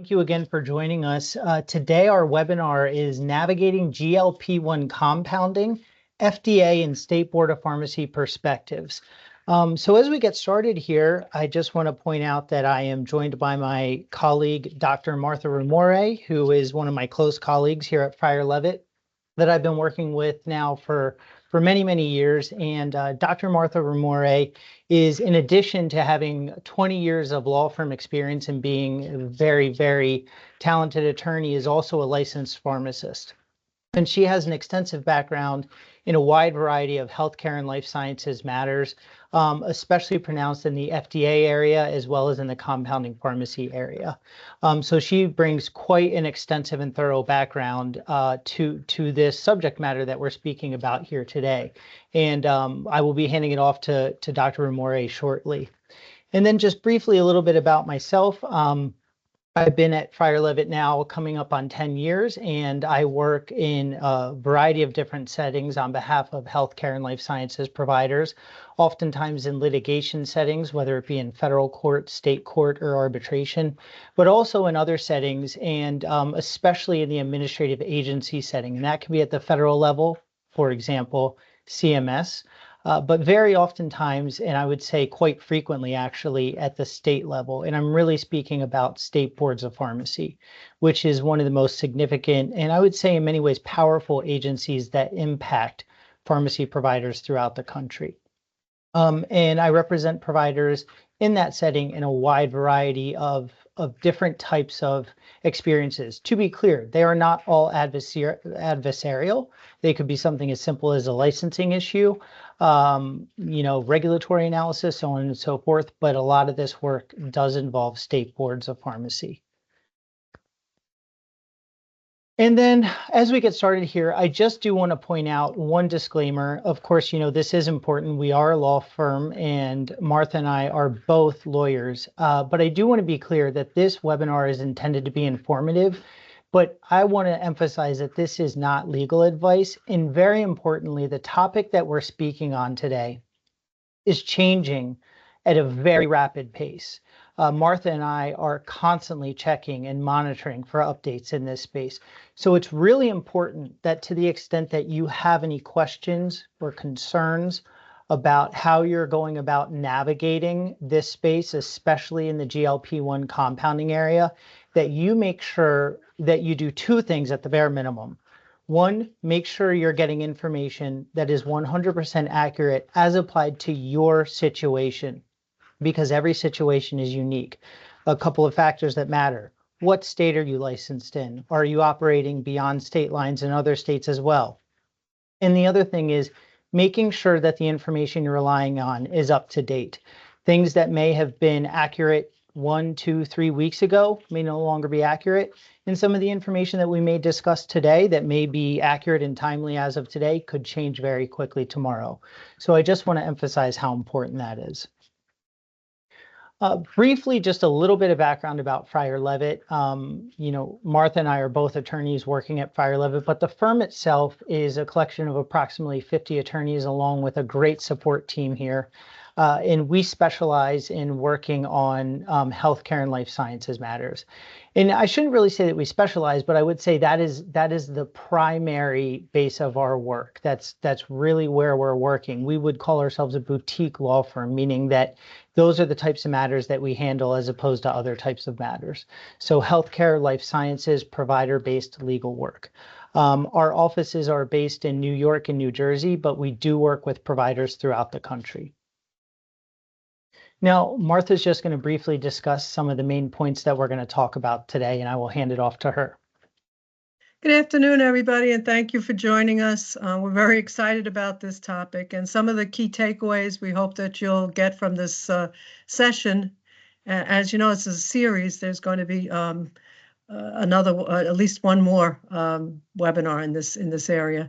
Thank you again for joining us. Today, our webinar is Navigating GLP-1 Compounding, FDA and State Board of Pharmacy Perspectives. So as we get started here, I just want to point out that I am joined by my colleague, Dr. Martha Rumore, who is one of my close colleagues here at Frier Levitt that I've been working with now for many, many years. And Dr. Martha Rumore is, in addition to having 20 years of law firm experience and being a very, very talented attorney, is also a licensed pharmacist. And she has an extensive background in a wide variety of healthcare and life sciences matters, especially pronounced in the FDA area as well as in the compounding pharmacy area. So she brings quite an extensive and thorough background to this subject matter that we're speaking about here today. And I will be handing it off to Dr. Rumore shortly. And then just briefly a little bit about myself. I've been at Frier Levitt now coming up on 10 years, and I work in a variety of different settings on behalf of healthcare and life sciences providers, oftentimes in litigation settings, whether it be in federal court, state court, or arbitration, but also in other settings, and especially in the administrative agency setting. And that can be at the federal level, for example, CMS. But very oftentimes, and I would say quite frequently actually, at the state level. And I'm really speaking about state boards of pharmacy, which is one of the most significant and I would say in many ways powerful agencies that impact pharmacy providers throughout the country. And I represent providers in that setting in a wide variety of different types of experiences. To be clear, they are not all adversarial. They could be something as simple as a licensing issue, regulatory analysis, so on and so forth. But a lot of this work does involve state boards of pharmacy. And then as we get started here, I just do want to point out one disclaimer. Of course, this is important. We are a law firm and Martha and I are both lawyers. But I do want to be clear that this webinar is intended to be informative. But I want to emphasize that this is not legal advice. And very importantly, the topic that we're speaking on today is changing at a very rapid pace. Martha and I are constantly checking and monitoring for updates in this space. So it's really important that to the extent that you have any questions or concerns about how you're going about navigating this space, especially in the GLP-1 compounding area, that you make sure that you do two things at the bare minimum. One, make sure you're getting information that is 100% accurate as applied to your situation, because every situation is unique. A couple of factors that matter. What state are you licensed in? Are you operating beyond state lines in other states as well? And the other thing is making sure that the information you're relying on is up to date. Things that may have been accurate 1, 2, 3 weeks ago may no longer be accurate. And some of the information that we may discuss today that may be accurate and timely as of today could change very quickly tomorrow. So I just want to emphasize how important that is. Briefly, just a little bit of background about Frier Levitt. Martha and I are both attorneys working at Frier Levitt, but the firm itself is a collection of approximately 50 attorneys along with a great support team here. And we specialize in working on healthcare and life sciences matters. And I shouldn't really say that we specialize, but I would say that is the primary base of our work. That's really where we're working. We would call ourselves a boutique law firm, meaning that those are the types of matters that we handle as opposed to other types of matters. So healthcare, life sciences, provider-based legal work. Our offices are based in New York and New Jersey, but we do work with providers throughout the country. Now, Martha's just going to briefly discuss some of the main points that we're going to talk about today, and I will hand it off to her. Good afternoon, everybody, and thank you for joining us. We're very excited about this topic, and some of the key takeaways we hope that you'll get from this session. As you know, it's a series. There's going to be at least one more webinar in this area.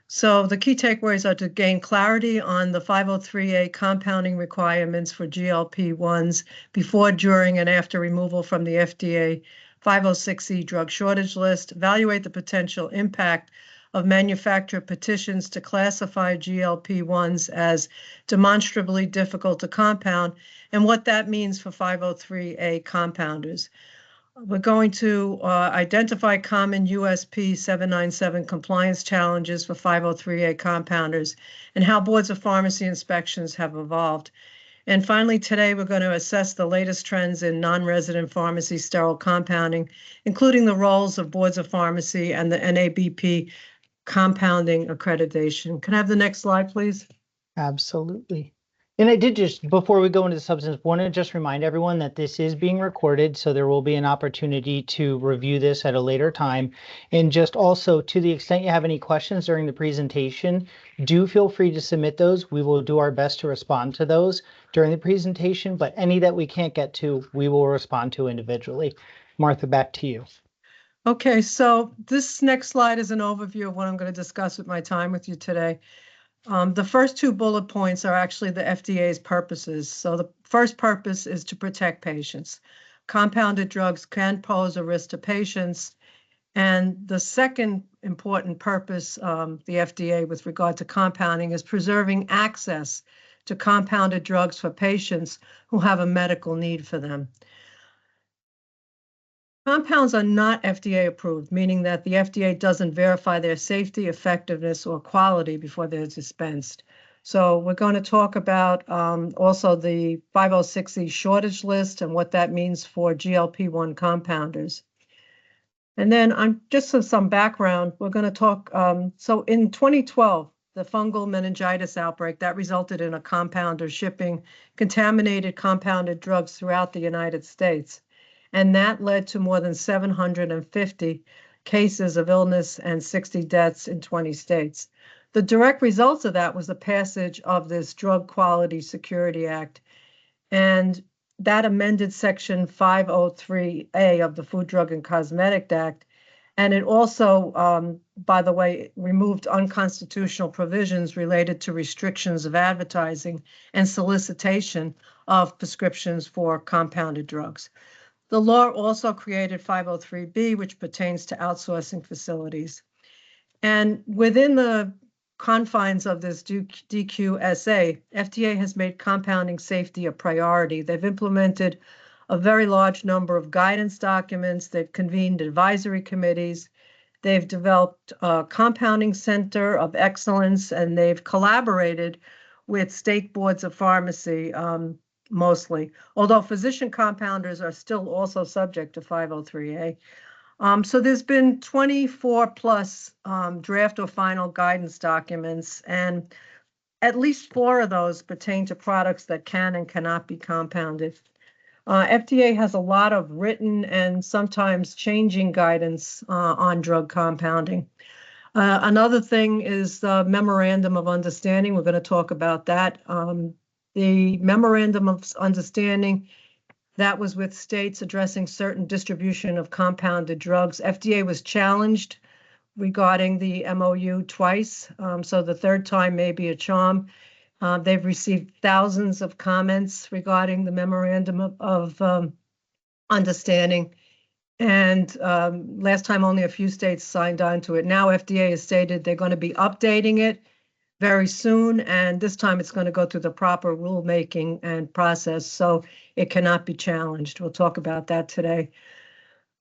So the key takeaways are to gain clarity on the 503A compounding requirements for GLP-1s before, during, and after removal from the FDA 506E drug shortage list, evaluate the potential impact of manufacturer petitions to classify GLP-1s as demonstrably difficult to compound, and what that means for 503A compounders. We're going to identify common USP 797 compliance challenges for 503A compounders and how boards of pharmacy inspections have evolved. And finally, today, we're going to assess the latest trends in non-resident pharmacy sterile compounding, including the roles of boards of pharmacy and the NABP compounding accreditation. Can I have the next slide, please? Absolutely. And I did just, before we go into the substance, want to just remind everyone that this is being recorded, so there will be an opportunity to review this at a later time. And just also, to the extent you have any questions during the presentation, do feel free to submit those. We will do our best to respond to those during the presentation, but any that we can't get to, we will respond to individually. Martha, back to you. Okay, so this next slide is an overview of what I'm going to discuss with my time with you today. The first two bullet points are actually the FDA's purposes. So the first purpose is to protect patients. Compounded drugs can pose a risk to patients. And the second important purpose, the FDA with regard to compounding, is preserving access to compounded drugs for patients who have a medical need for them. Compounds are not FDA approved, meaning that the FDA doesn't verify their safety, effectiveness, or quality before they're dispensed. So we're going to talk about also the 506E shortage list and what that means for GLP-1 compounders. And then just some background, we're going to talk, so in 2012, the fungal meningitis outbreak, that resulted in a compounder shipping contaminated compounded drugs throughout the United States. And that led to more than 750 cases of illness and 60 deaths in 20 states. The direct results of that was the passage of this Drug Quality Security Act, and that amended Section 503A of the Food, Drug, and Cosmetic Act. And it also, by the way, removed unconstitutional provisions related to restrictions of advertising and solicitation of prescriptions for compounded drugs. The law also created 503B, which pertains to outsourcing facilities. And within the confines of this DQSA, FDA has made compounding safety a priority. They've implemented a very large number of guidance documents. They've convened advisory committees. They've developed a compounding center of excellence, and they've collaborated with state boards of pharmacy, mostly, although physician compounders are still also subject to 503A. So there's been 24 plus draft or final guidance documents, and at least 4 of those pertain to products that can and cannot be compounded. FDA has a lot of written and sometimes changing guidance on drug compounding. Another thing is the Memorandum of Understanding. We're going to talk about that. The Memorandum of Understanding, that was with states addressing certain distribution of compounded drugs. FDA was challenged regarding the MOU twice, so the third time may be a charm. They've received thousands of comments regarding the Memorandum of Understanding. And last time only a few states signed on to it. Now FDA has stated they're going to be updating it very soon, and this time it's going to go through the proper rulemaking and process, so it cannot be challenged. We'll talk about that today.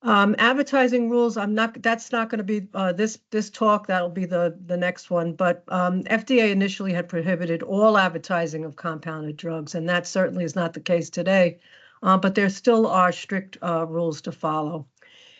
Advertising rules, that's not going to be this talk, that'll be the next one, but FDA initially had prohibited all advertising of compounded drugs, and that certainly is not the case today, but there still are strict rules to follow.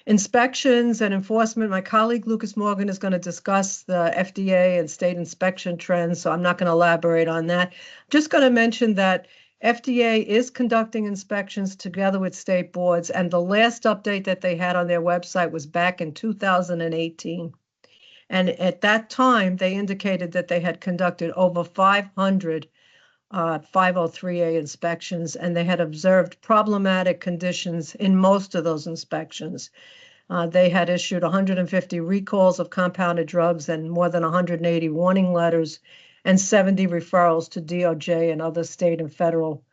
Inspections and enforcement, my colleague Lucas Morgan is going to discuss the FDA and state inspection trends, so I'm not going to elaborate on that. Just going to mention that FDA is conducting inspections together with state boards, and the last update that they had on their website was back in 2018. And at that time, they indicated that they had conducted over 500 503A inspections, and they had observed problematic conditions in most of those inspections. They had issued 150 recalls of compounded drugs and more than 180 warning letters and 70 referrals to DOJ and other state and federal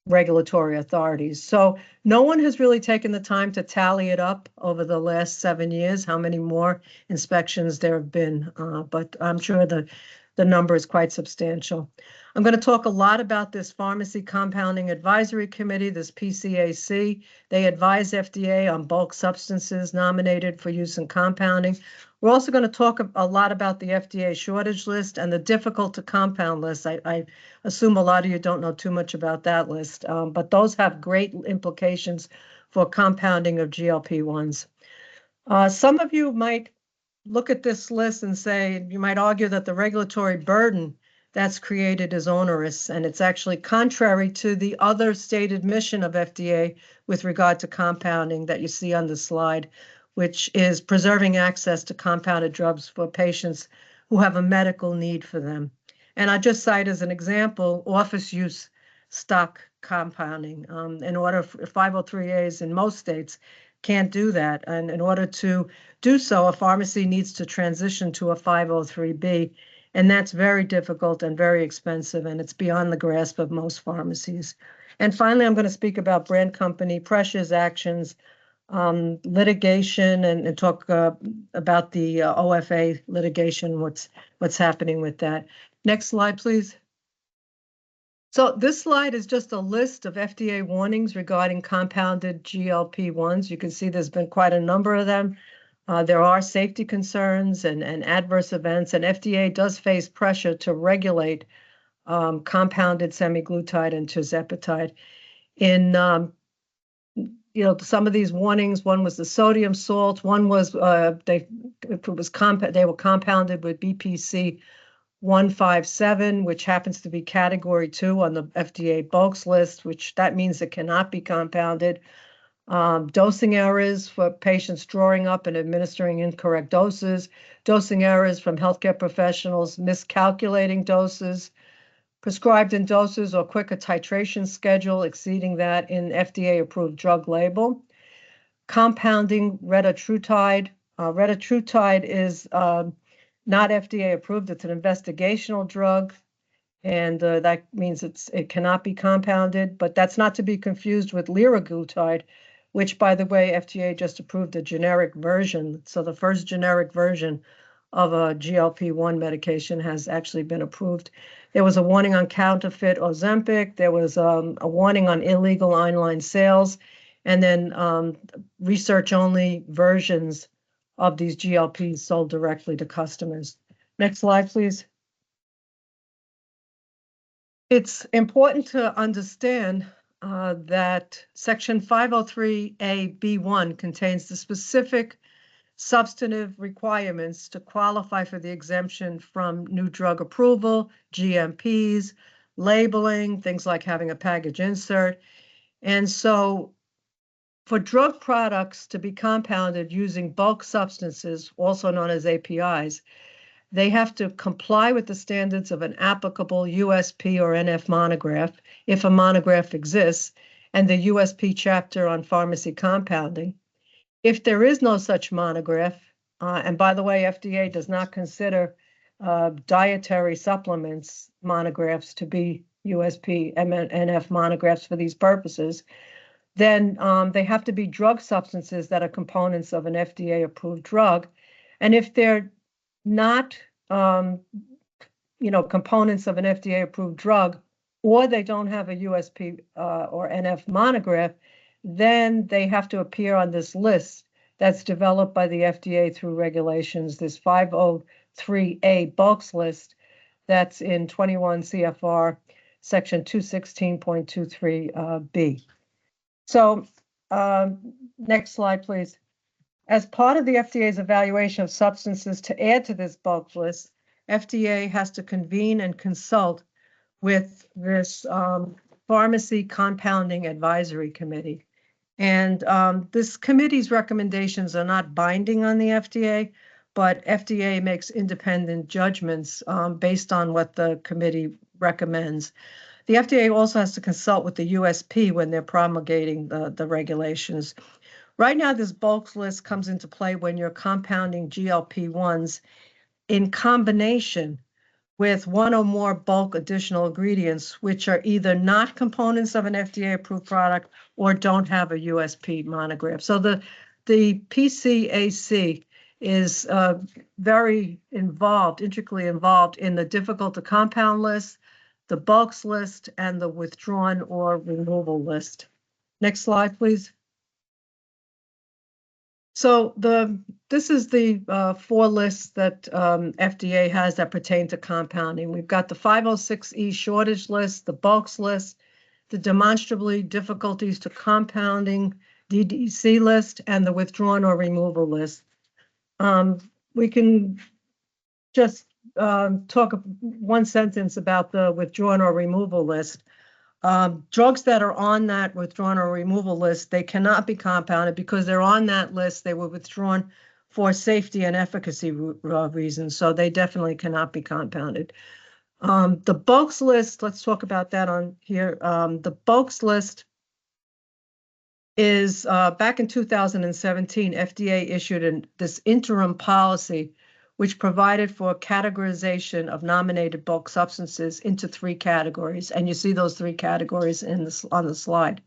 regulatory authorities. So no one has really taken the time to tally it up over the last 7 years, how many more inspections there have been, but I'm sure the the number is quite substantial. I'm going to talk a lot about this Pharmacy Compounding Advisory Committee, this PCAC. They advise FDA on bulk substances nominated for use in compounding. We're also going to talk a lot about the FDA shortage list and the difficult to compound list. I assume a lot of you don't know too much about that list, but those have great implications for compounding of GLP-1s. Some of you might look at this list and say, you might argue that the regulatory burden that's created is onerous, and it's actually contrary to the other stated mission of FDA with regard to compounding that you see on the slide, which is preserving access to compounded drugs for patients who have a medical need for them. And I just cite as an example, office use stock compounding. In order for 503As in most states can't do that. And in order to do so, a pharmacy needs to transition to a 503B. And that's very difficult and very expensive, and it's beyond the grasp of most pharmacies. And finally, I'm going to speak about brand company pressures, actions, litigation, and talk about the OFA litigation, what's happening with that. Next slide, please. So this slide is just a list of FDA warnings regarding compounded GLP-1s. You can see there's been quite a number of them. There are safety concerns and adverse events, and FDA does face pressure to regulate compounded semaglutide and tirzepatide. In some of these warnings, one was the sodium salt, one was they were compounded with BPC 157, which happens to be category 2 on the FDA bulks list, which that means it cannot be compounded. Dosing errors for patients drawing up and administering incorrect doses, dosing errors from healthcare professionals miscalculating doses, prescribed in doses or quicker titration schedule exceeding that in FDA-approved drug label. Compounding retatrutide. Retatrutide is not FDA approved. It's an investigational drug, and that means it cannot be compounded, but that's not to be confused with liraglutide, which, by the way, FDA just approved a generic version. So the first generic version of a GLP-1 medication has actually been approved. There was a warning on counterfeit Ozempic. There was a warning on illegal online sales, and then research-only versions of these GLPs sold directly to customers. Next slide, please. It's important to understand that Section 503A(b)(1) contains the specific substantive requirements to qualify for the exemption from new drug approval, GMPs, labeling, things like having a package insert. And so for drug products to be compounded using bulk substances, also known as APIs, they have to comply with the standards of an applicable USP or NF monograph, if a monograph exists, and the USP chapter on pharmacy compounding. If there is no such monograph, and by the way, FDA does not consider dietary supplements monographs to be USP, NF monographs for these purposes, then they have to be drug substances that are components of an FDA-approved drug. And if they're not, components of an FDA-approved drug, or they don't have a USP or NF monograph, then they have to appear on this list that's developed by the FDA through regulations, this 503A bulks list that's in 21 CFR section 216.23B. So next slide, please. As part of the FDA's evaluation of substances to add to this bulk list, FDA has to convene and consult with this Pharmacy Compounding Advisory Committee. And this committee's recommendations are not binding on the FDA, but FDA makes independent judgments based on what the committee recommends. The FDA also has to consult with the USP when they're promulgating the regulations. Right now, this bulk list comes into play when you're compounding GLP-1s in combination with one or more bulk additional ingredients, which are either not components of an FDA-approved product or don't have a USP monograph. So the PCAC is very involved, intricately involved in the difficult to compound list, the bulks list, and the withdrawn or removal list. Next slide, please. So this is the 4 lists that FDA has that pertain to compounding. We've got the 506E shortage list, the bulks list, the demonstrably difficulties to compounding DDC list, and the withdrawn or removal list. We can just talk 1 sentence about the withdrawn or removal list. Drugs that are on that withdrawn or removal list, they cannot be compounded because they're on that list. They were withdrawn for safety and efficacy reasons, so they definitely cannot be compounded. The bulks list, let's talk about that on here. The bulks list is back in 2017, FDA issued this interim policy which provided for categorization of nominated bulk substances into 3 categories. And you see those 3 categories on the slide.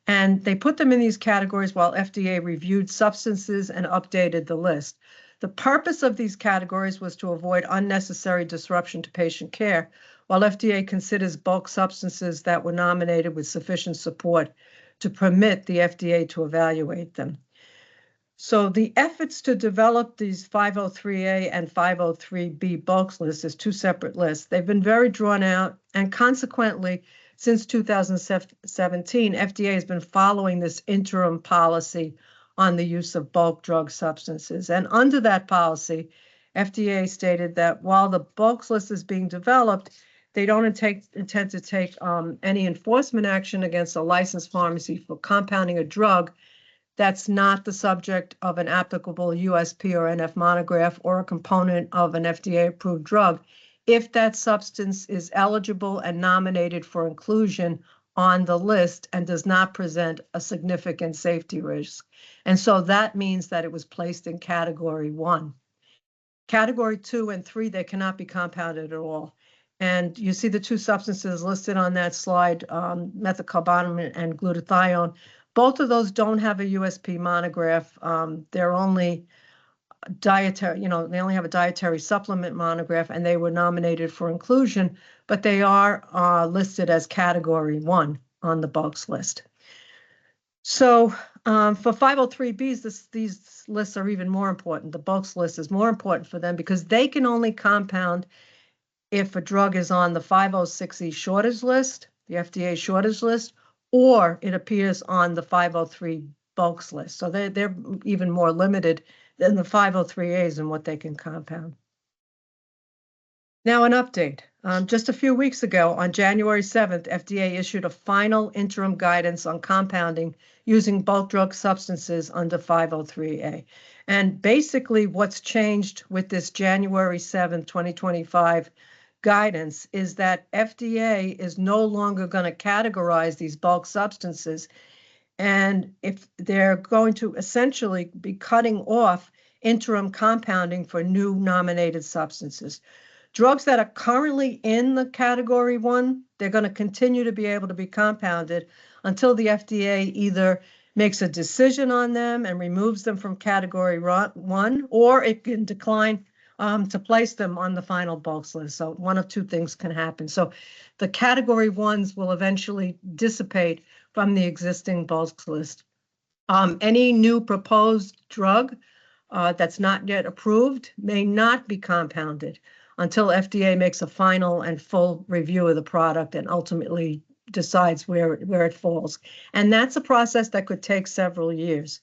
And they put them in these categories while FDA reviewed substances and updated the list. The purpose of these categories was to avoid unnecessary disruption to patient care, while FDA considers bulk substances that were nominated with sufficient support to permit the FDA to evaluate them. So the efforts to develop these 503A and 503B bulks lists as 2 separate lists, they've been very drawn out, and consequently, since 2017, FDA has been following this interim policy on the use of bulk drug substances. And under that policy, FDA stated that while the bulks list is being developed, they don't intend to take any enforcement action against a licensed pharmacy for compounding a drug that's not the subject of an applicable USP or NF monograph or a component of an FDA-approved drug, if that substance is eligible and nominated for inclusion on the list and does not present a significant safety risk. And so that means that it was placed in Category 1. Category 2 and 3, they cannot be compounded at all. And you see the 2 substances listed on that slide, methylcobalamin and glutathione. Both of those don't have a USP monograph. They're only dietary, they only have a dietary supplement monograph, and they were nominated for inclusion, but they are listed as Category 1 on the bulks list. So for 503Bs, these lists are even more important. The bulks list is more important for them because they can only compound if a drug is on the 506E shortage list, the FDA shortage list, or it appears on the 503 bulks list. So they're even more limited than the 503As in what they can compound. Now an update. Just a few weeks ago, on January 7th, FDA issued a final interim guidance on compounding using bulk drug substances under 503A. And basically what's changed with this January 7th, 2025 guidance is that FDA is no longer going to categorize these bulk substances, and if they're going to essentially be cutting off interim compounding for new nominated substances. Drugs that are currently in the Category 1, they're going to continue to be able to be compounded until the FDA either makes a decision on them and removes them from Category 1, or it can decline to place them on the final bulks list. So one of 2 things can happen. So the Category 1s will eventually dissipate from the existing bulks list. Any new proposed drug that's not yet approved may not be compounded until FDA makes a final and full review of the product and ultimately decides where it falls. And that's a process that could take several years.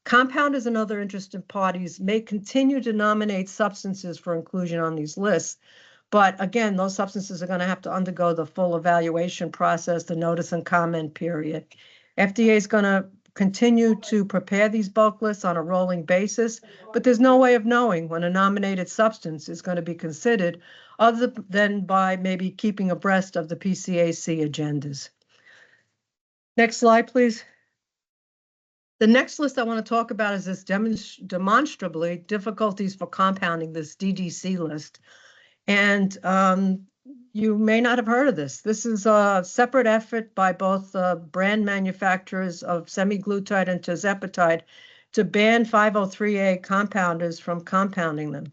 Compounders and other interested parties may continue to nominate substances for inclusion on these lists, but again, those substances are going to have to undergo the full evaluation process, the notice and comment period. FDA is going to continue to prepare these bulk lists on a rolling basis, but there's no way of knowing when a nominated substance is going to be considered other than by maybe keeping abreast of the PCAC agendas. Next slide, please. The next list I want to talk about is this demonstrably difficulties for compounding, this DDC list. And you may not have heard of this. This is a separate effort by both brand manufacturers of semaglutide and tirzepatide to ban 503A compounders from compounding them.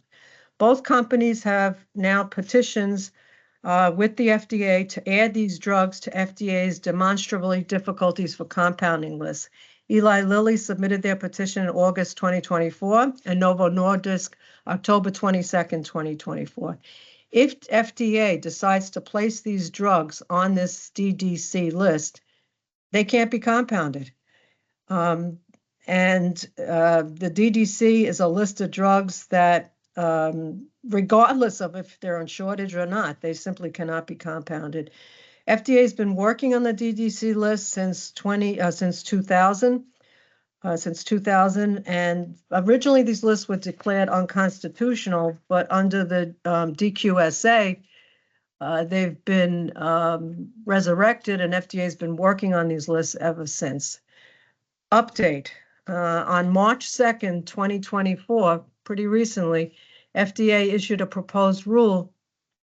Both companies have now petitions with the FDA to add these drugs to FDA's demonstrably difficulties for compounding list. Eli Lilly submitted their petition in August 2024 and Novo Nordisk October 22nd, 2024. If FDA decides to place these drugs on this DDC list, they can't be compounded. The DDC is a list of drugs that, regardless of if they're on shortage or not, they simply cannot be compounded. FDA has been working on the DDC list since 2000. And originally these lists were declared unconstitutional, but under the DQSA, they've been resurrected, and FDA has been working on these lists ever since. Update. On March 2nd, 2024, pretty recently, FDA issued a proposed rule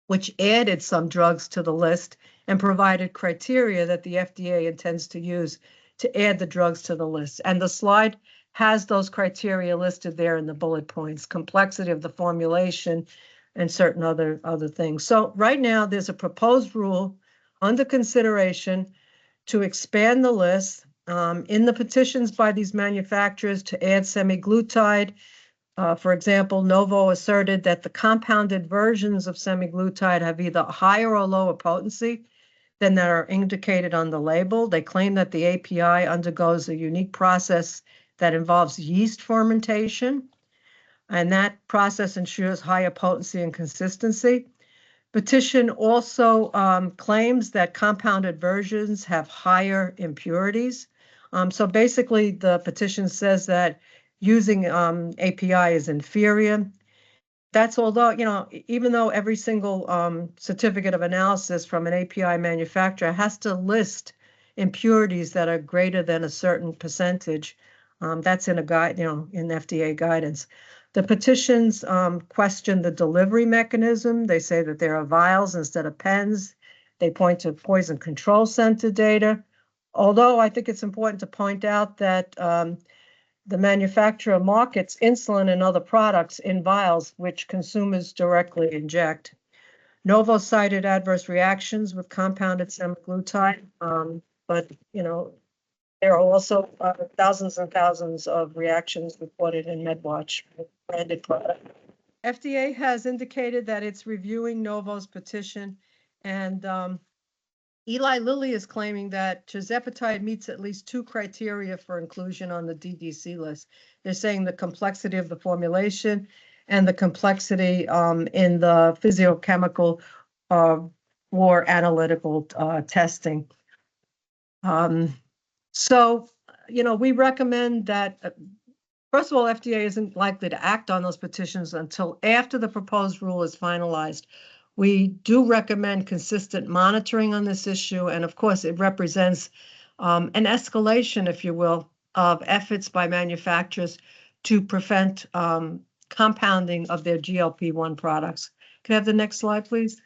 which added some drugs to the list and provided criteria that the FDA intends to use to add the drugs to the list. And the slide has those criteria listed there in the bullet points: complexity of the formulation and certain other things. So right now there's a proposed rule under consideration to expand the list. In the petitions by these manufacturers to add semaglutide, for example, Novo asserted that the compounded versions of semaglutide have either higher or lower potency than that are indicated on the label. They claim that the API undergoes a unique process that involves yeast fermentation, and that process ensures higher potency and consistency. Petition also claims that compounded versions have higher impurities. So basically, the petition says that using API is inferior. That's although, even though every single certificate of analysis from an API manufacturer has to list impurities that are greater than a certain percentage. That's in a guide, in FDA guidance. The petitions question the delivery mechanism. They say that there are vials instead of pens. They point to Poison Control Center data. Although I think it's important to point out that the manufacturer markets insulin and other products in vials, which consumers directly inject. Novo cited adverse reactions with compounded semaglutide, but there are also thousands and thousands of reactions reported in MedWatch branded product. FDA has indicated that it's reviewing Novo's petition, and Eli Lilly is claiming that tirzepatide meets at least two criteria for inclusion on the DDC list. They're saying the complexity of the formulation and the complexity in the physiochemical or analytical testing. So, we recommend that, first of all, FDA isn't likely to act on those petitions until after the proposed rule is finalized. We do recommend consistent monitoring on this issue, and of course, it represents an escalation, if you will, of efforts by manufacturers to prevent compounding of their GLP-1 products. Can I have the next slide, please?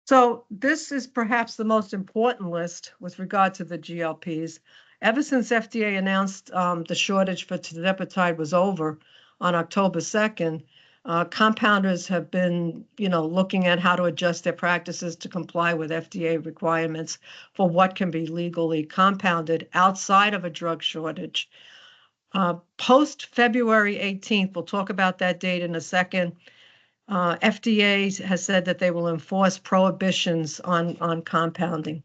So this is perhaps the most important list with regard to the GLPs. Ever since FDA announced the shortage for tirzepatide was over on October 2nd, compounders have been, looking at how to adjust their practices to comply with FDA requirements for what can be legally compounded outside of a drug shortage. Post February 18th, we'll talk about that date in a second, FDA has said that they will enforce prohibitions on compounding.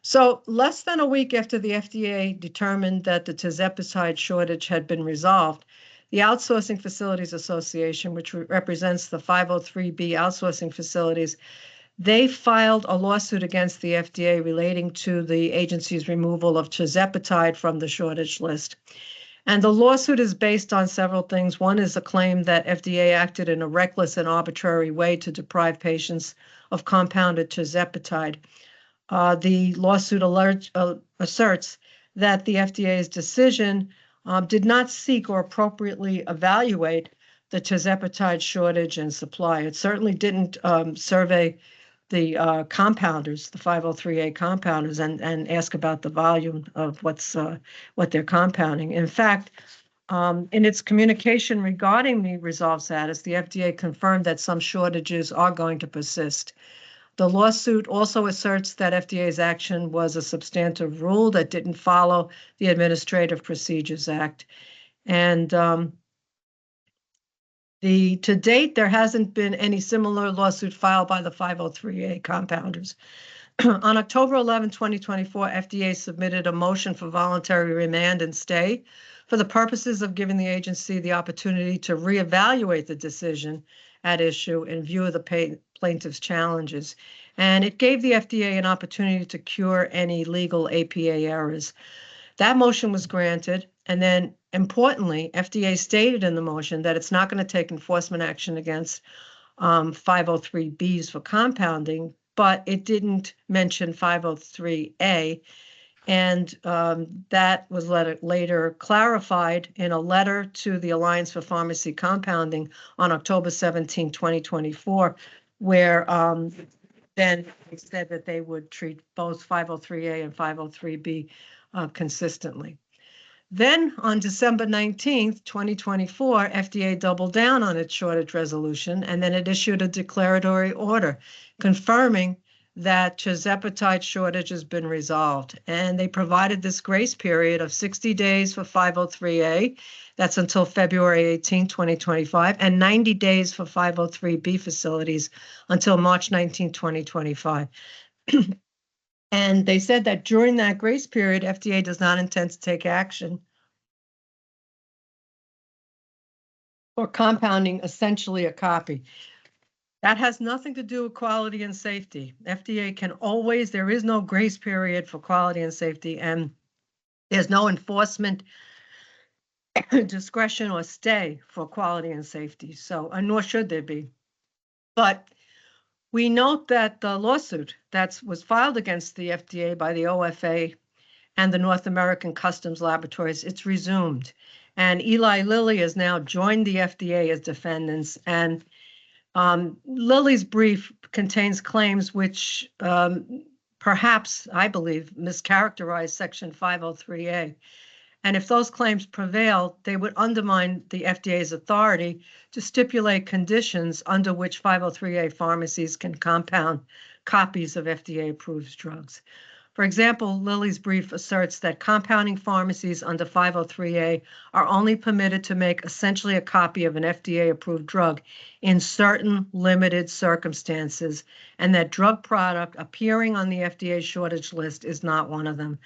So less than a week after the FDA determined that the tirzepatide shortage had been resolved, the Outsourcing Facilities Association, which represents the 503B outsourcing facilities, they filed a lawsuit against the FDA relating to the agency's removal of tirzepatide from the shortage list. And the lawsuit is based on several things. One is a claim that FDA acted in a reckless and arbitrary way to deprive patients of compounded tirzepatide. The lawsuit asserts that the FDA's decision did not seek or appropriately evaluate the tirzepatide shortage and supply. It certainly didn't survey compounders, the 503A compounders, and ask about the volume of what they're compounding. In fact, in its communication regarding the resolved status, the FDA confirmed that some shortages are going to persist. The lawsuit also asserts that FDA's action was a substantive rule that didn't follow the Administrative Procedures Act. And to date, there hasn't been any similar lawsuit filed by the 503A compounders. On October 11, 2024, FDA submitted a motion for voluntary remand and stay for the purposes of giving the agency the opportunity to reevaluate the decision at issue in view of the plaintiff's challenges. And it gave the FDA an opportunity to cure any legal APA errors. That motion was granted, and then importantly, FDA stated in the motion that it's not going to take enforcement action against 503Bs for compounding, but it didn't mention 503A, and that was later clarified in a letter to the Alliance for Pharmacy Compounding on October 17, 2024, where then they said that they would treat both 503A and 503B consistently. Then on December 19th, 2024, FDA doubled down on its shortage resolution, and then it issued a declaratory order confirming that tirzepatide shortage has been resolved. And they provided this grace period of 60 days for 503A, that's until February 18, 2025, and 90 days for 503B facilities until March 19, 2025. And they said that during that grace period, FDA does not intend to take action for compounding essentially a copy. That has nothing to do with quality and safety. FDA can always, there is no grace period for quality and safety, and there's no enforcement discretion or stay for quality and safety. So, nor should there be. But we note that the lawsuit that was filed against the FDA by the OFA and the North American Customs Laboratories, it's resumed. And Eli Lilly has now joined the FDA as defendants. And Lilly's brief contains claims which perhaps, I believe, mischaracterize Section 503A. And if those claims prevail, they would undermine the FDA's authority to stipulate conditions under which 503A pharmacies can compound copies of FDA-approved drugs. For example, Lilly's brief asserts that compounding pharmacies under 503A are only permitted to make essentially a copy of an FDA-approved drug in certain limited circumstances, and that drug product appearing on the FDA shortage list is not one of them.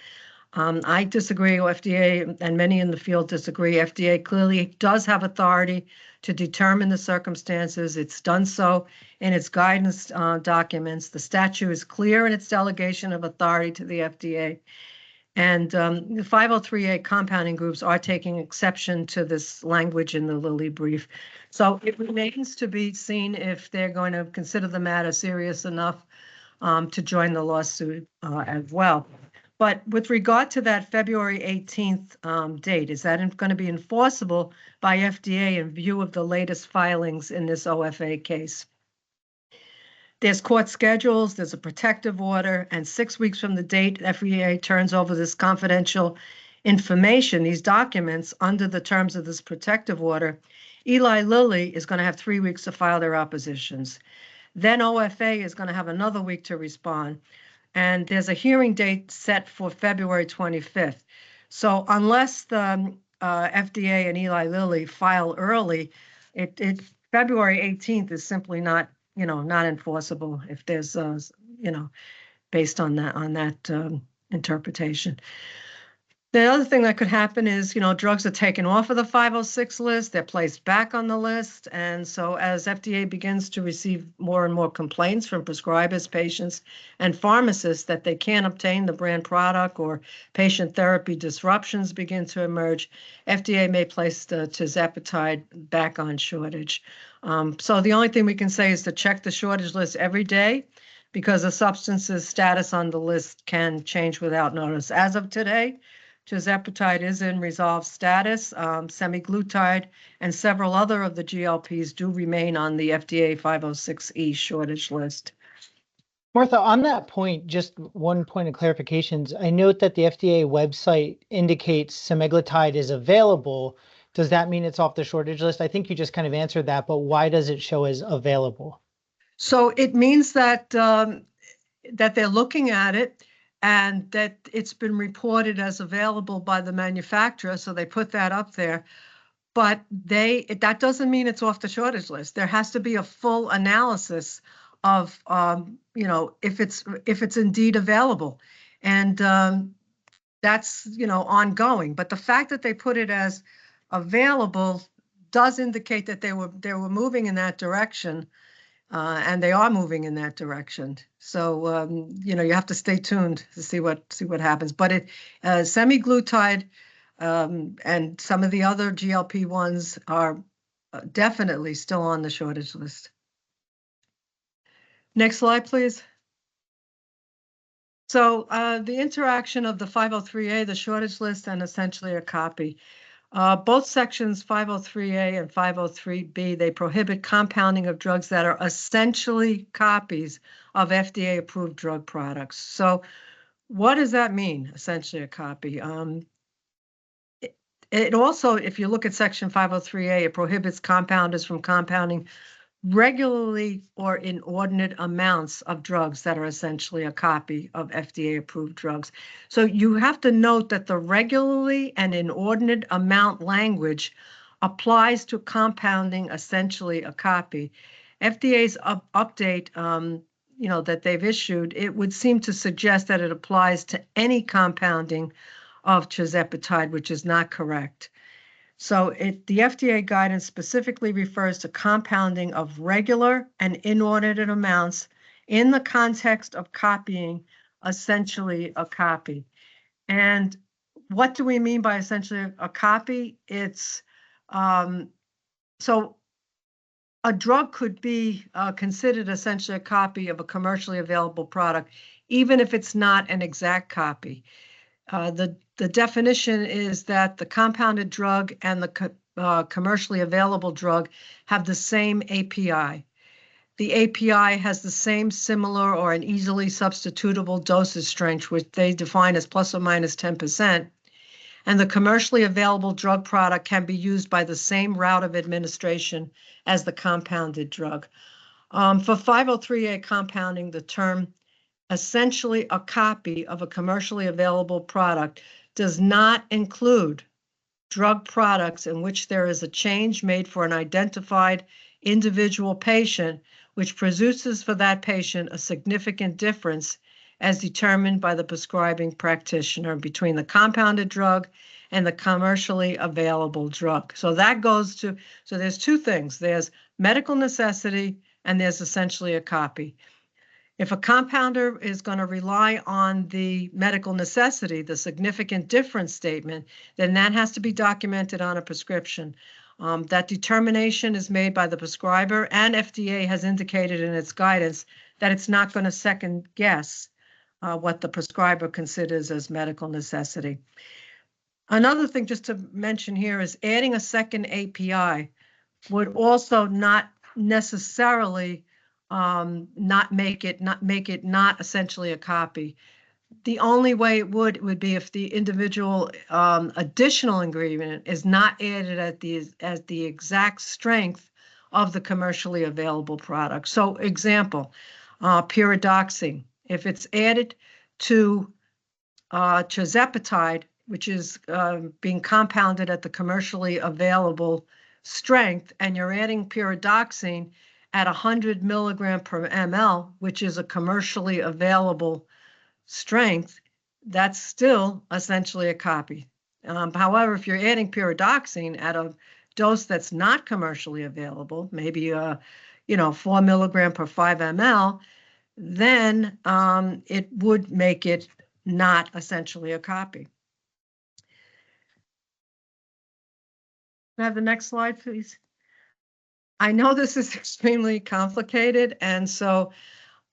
I disagree, FDA and many in the field disagree. FDA clearly does have authority to determine the circumstances. It's done so in its guidance documents. The statute is clear in its delegation of authority to the FDA. And the 503A compounding groups are taking exception to this language in the Lilly brief. So it remains to be seen if they're going to consider the matter serious enough to join the lawsuit as well. But with regard to that February 18th date, is that going to be enforceable by FDA in view of the latest filings in this OFA case? There's court schedules, there's a protective order, and 6 weeks from the date FDA turns over this confidential information, these documents, under the terms of this protective order, Eli Lilly is going to have 3 weeks to file their oppositions. Then OFA is going to have another week to respond. And there's a hearing date set for February 25th. So unless the FDA and Eli Lilly file early, February 18th is simply not enforceable if there's, based on that interpretation. The other thing that could happen is, drugs are taken off of the 506 list, they're placed back on the list. And so as FDA begins to receive more and more complaints from prescribers, patients, and pharmacists that they can't obtain the brand product or patient therapy disruptions begin to emerge, FDA may place the tirzepatide back on shortage. So the only thing we can say is to check the shortage list every day, because a substance's status on the list can change without notice. As of today, tirzepatide is in resolved status. Semaglutide and several other of the GLPs do remain on the FDA 506E shortage list. Martha, on that point, just one point of clarifications. I note that the FDA website indicates semaglutide is available. Does that mean it's off the shortage list? I think you just kind of answered that, but why does it show as available? So it means that that they're looking at it and that it's been reported as available by the manufacturer, so they put that up there. But that doesn't mean it's off the shortage list. There has to be a full analysis of if it's indeed available, and that's ongoing. But the fact that they put it as available does indicate that they were moving in that direction, and they are moving in that direction. So you have to stay tuned to see what happens. But semaglutide and some of the other GLP-1s are definitely still on the shortage list. Next slide, please. So the interaction of the 503A, the shortage list, and essentially a copy. Both sections 503A and 503B, they prohibit compounding of drugs that are essentially copies of FDA-approved drug products. So what does that mean, essentially a copy? It also, if you look at section 503A, it prohibits compounders from compounding regularly or inordinate amounts of drugs that are essentially a copy of FDA-approved drugs. So you have to note that the regularly and inordinate amount language applies to compounding essentially a copy. FDA's update, that they've issued, it would seem to suggest that it applies to any compounding of tirzepatide, which is not correct. So the FDA guidance specifically refers to compounding of regular and inordinate amounts in the context of copying essentially a copy. And what do we mean by essentially a copy? It's so a drug could be considered essentially a copy of a commercially available product, even if it's not an exact copy. The definition is that the compounded drug and the commercially available drug have the same API. The API has the same similar or an easily substitutable dosage strength, which they define as plus or minus 10%. And the commercially available drug product can be used by the same route of administration as the compounded drug. For 503A compounding, the term essentially a copy of a commercially available product does not include drug products in which there is a change made for an identified individual patient, which produces for that patient a significant difference as determined by the prescribing practitioner between the compounded drug and the commercially available drug. So that goes to, so there's two things. There's medical necessity and there's essentially a copy. If a compounder is going to rely on the medical necessity, the significant difference statement, then that has to be documented on a prescription. That determination is made by the prescriber, and FDA has indicated in its guidance that it's not going to second guess what the prescriber considers as medical necessity. Another thing just to mention here is adding a second API would also not necessarily not make it not essentially a copy. The only way it would be if the individual additional ingredient is not added at the exact strength of the commercially available product. So example, pyridoxine. If it's added to tirzepatide, which is being compounded at the commercially available strength, and you're adding pyridoxine at 100 milligram per ml, which is a commercially available strength, that's still essentially a copy. However, if you're adding pyridoxine at a dose that's not commercially available, maybe 4 milligram per 5 ml, then it would make it not essentially a copy. Can I have the next slide, please? I know this is extremely complicated, and so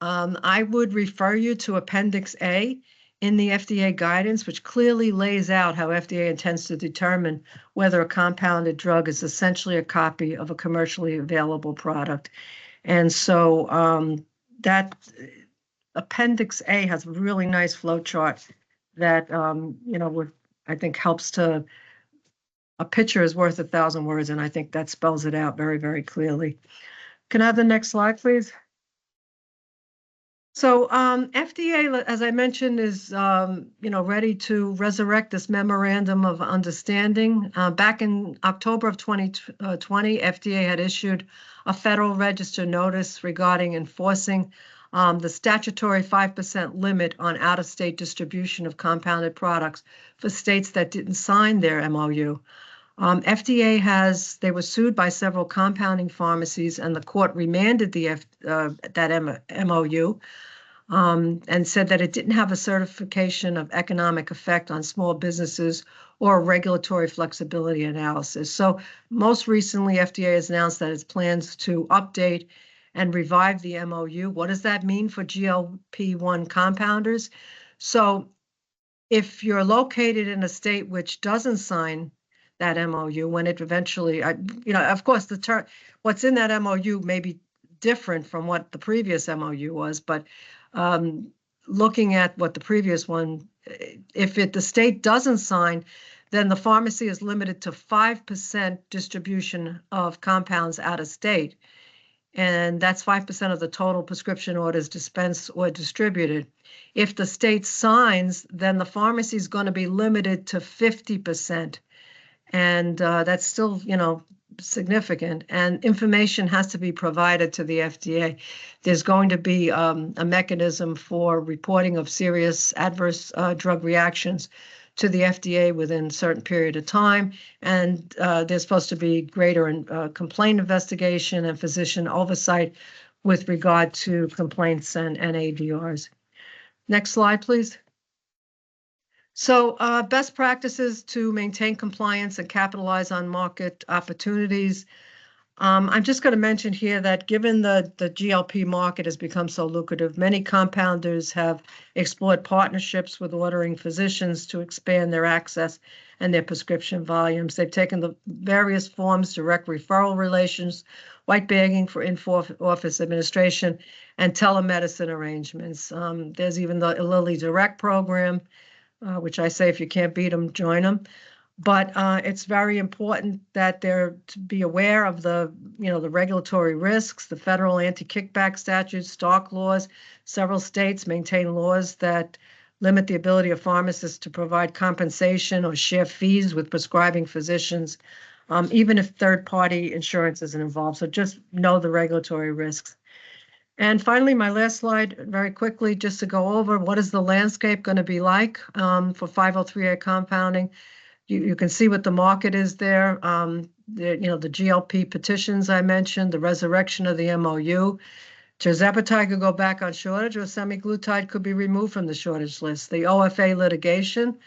I would refer you to Appendix A in the FDA guidance, which clearly lays out how FDA intends to determine whether a compounded drug is essentially a copy of a commercially available product. And so that Appendix A has a really nice flow chart that, I think helps to, a picture is worth 1,000 words, and I think that spells it out very, very clearly. Can I have the next slide, please? So FDA, as I mentioned, is ready to resurrect this memorandum of understanding. Back in October of 2020, FDA had issued a Federal Register notice regarding enforcing the statutory 5% limit on out-of-state distribution of compounded products for states that didn't sign their MOU. FDA they were sued by several compounding pharmacies, and the court remanded that MOU and said that it didn't have a certification of economic effect on small businesses or regulatory flexibility analysis. So most recently, FDA has announced that its plans to update and revive the MOU. What does that mean for GLP-1 compounders? So if you're located in a state which doesn't sign that MOU, when it eventually, of course, what's in that MOU may be different from what the previous MOU was, but looking at what the previous one, if the state doesn't sign, then the pharmacy is limited to 5% distribution of compounds out of state. And that's 5% of the total prescription orders dispensed or distributed. If the state signs, then the pharmacy is going to be limited to 50%. And that's still, significant. And information has to be provided to the FDA. There's going to be a mechanism for reporting of serious adverse drug reactions to the FDA within a certain period of time. And there's supposed to be greater complaint investigation and physician oversight with regard to complaints and NADRs. Next slide, please. So best practices to maintain compliance and capitalize on market opportunities. I'm just going to mention here that given the GLP market has become so lucrative, many compounders have explored partnerships with ordering physicians to expand their access and their prescription volumes. They've taken the various forms: direct referral relations, white bagging for in-office administration, and telemedicine arrangements. There's even the Lilly Direct program, which I say if you can't beat them, join them. But it's very important that they're to be aware of the regulatory risks, the federal anti-kickback statutes, stock laws. Several states maintain laws that limit the ability of pharmacists to provide compensation or share fees with prescribing physicians, even if third-party insurance isn't involved. So just know the regulatory risks. And finally, my last slide, very quickly, just to go over what is the landscape going to be like for 503A compounding. You can see what the market is there. The GLP petitions I mentioned, the resurrection of the MOU. Tirzepatide could go back on shortage, or semaglutide could be removed from the shortage list. The OFA litigation,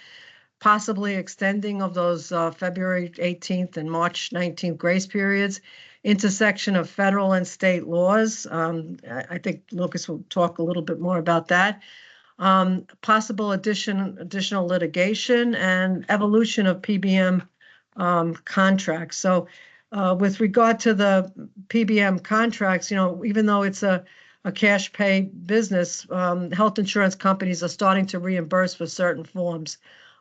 possibly extending of those February 18th and March 19th grace periods. Intersection of federal and state laws. I think Lucas will talk a little bit more about that. Possible additional litigation and evolution of PBM contracts. So with regard to the PBM contracts, even though it's a cash pay business, health insurance companies are starting to reimburse for certain forms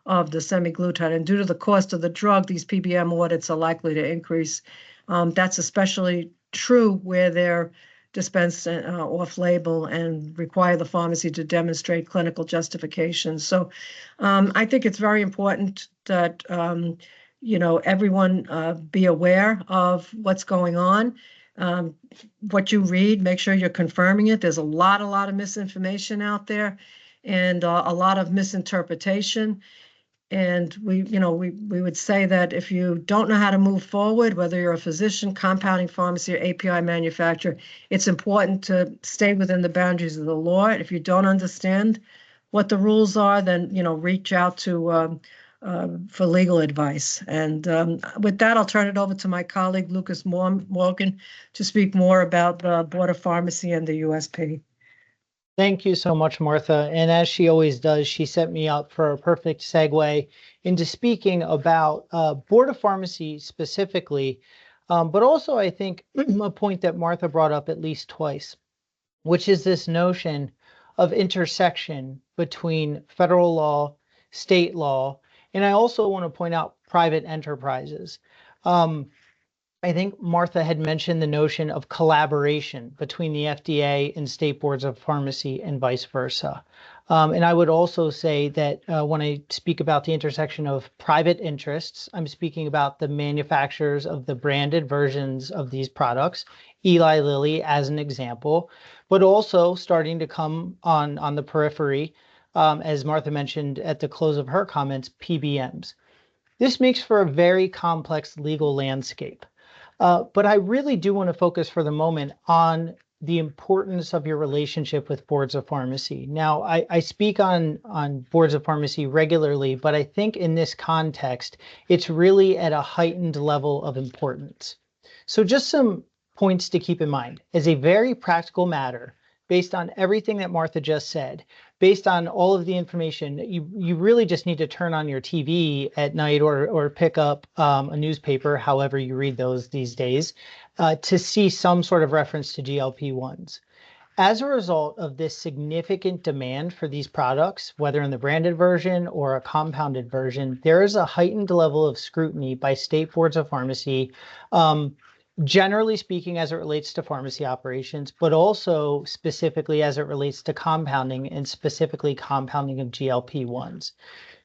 of the semaglutide. And due to the cost of the drug, these PBM audits are likely to increase. That's especially true where they're dispensed off-label and require the pharmacy to demonstrate clinical justification. So I think it's very important that everyone be aware of what's going on. What you read, make sure you're confirming it. There's a lot of misinformation out there and a lot of misinterpretation. And we would say that if you don't know how to move forward, whether you're a physician, compounding pharmacy, or API manufacturer, it's important to stay within the boundaries of the law. If you don't understand what the rules are, then reach out to for legal advice. And with that, I'll turn it over to my colleague Lucas Morgan to speak more about the Board of Pharmacy and the USP. Thank you so much, Martha. And as she always does, she set me up for a perfect segue into speaking about Board of Pharmacy specifically, but also I think a point that Martha brought up at least twice, which is this notion of intersection between federal law, state law, and I also want to point out private enterprises. I think Martha had mentioned the notion of collaboration between the FDA and state boards of pharmacy and vice versa. And I would also say that when I speak about the intersection of private interests, I'm speaking about the manufacturers of the branded versions of these products, Eli Lilly as an example, but also starting to come on the periphery, as Martha mentioned at the close of her comments, PBMs. This makes for a very complex legal landscape. But I really do want to focus for the moment on the importance of your relationship with boards of pharmacy. Now, I speak on boards of pharmacy regularly, but I think in this context, it's really at a heightened level of importance. So just some points to keep in mind. As a very practical matter, based on everything that Martha just said, based on all of the information, you really just need to turn on your TV at night or pick up a newspaper, however you read those these days, to see some sort of reference to GLP-1s. As a result of this significant demand for these products, whether in the branded version or a compounded version, there is a heightened level of scrutiny by state boards of pharmacy, generally speaking as it relates to pharmacy operations, but also specifically as it relates to compounding and specifically compounding of GLP-1s.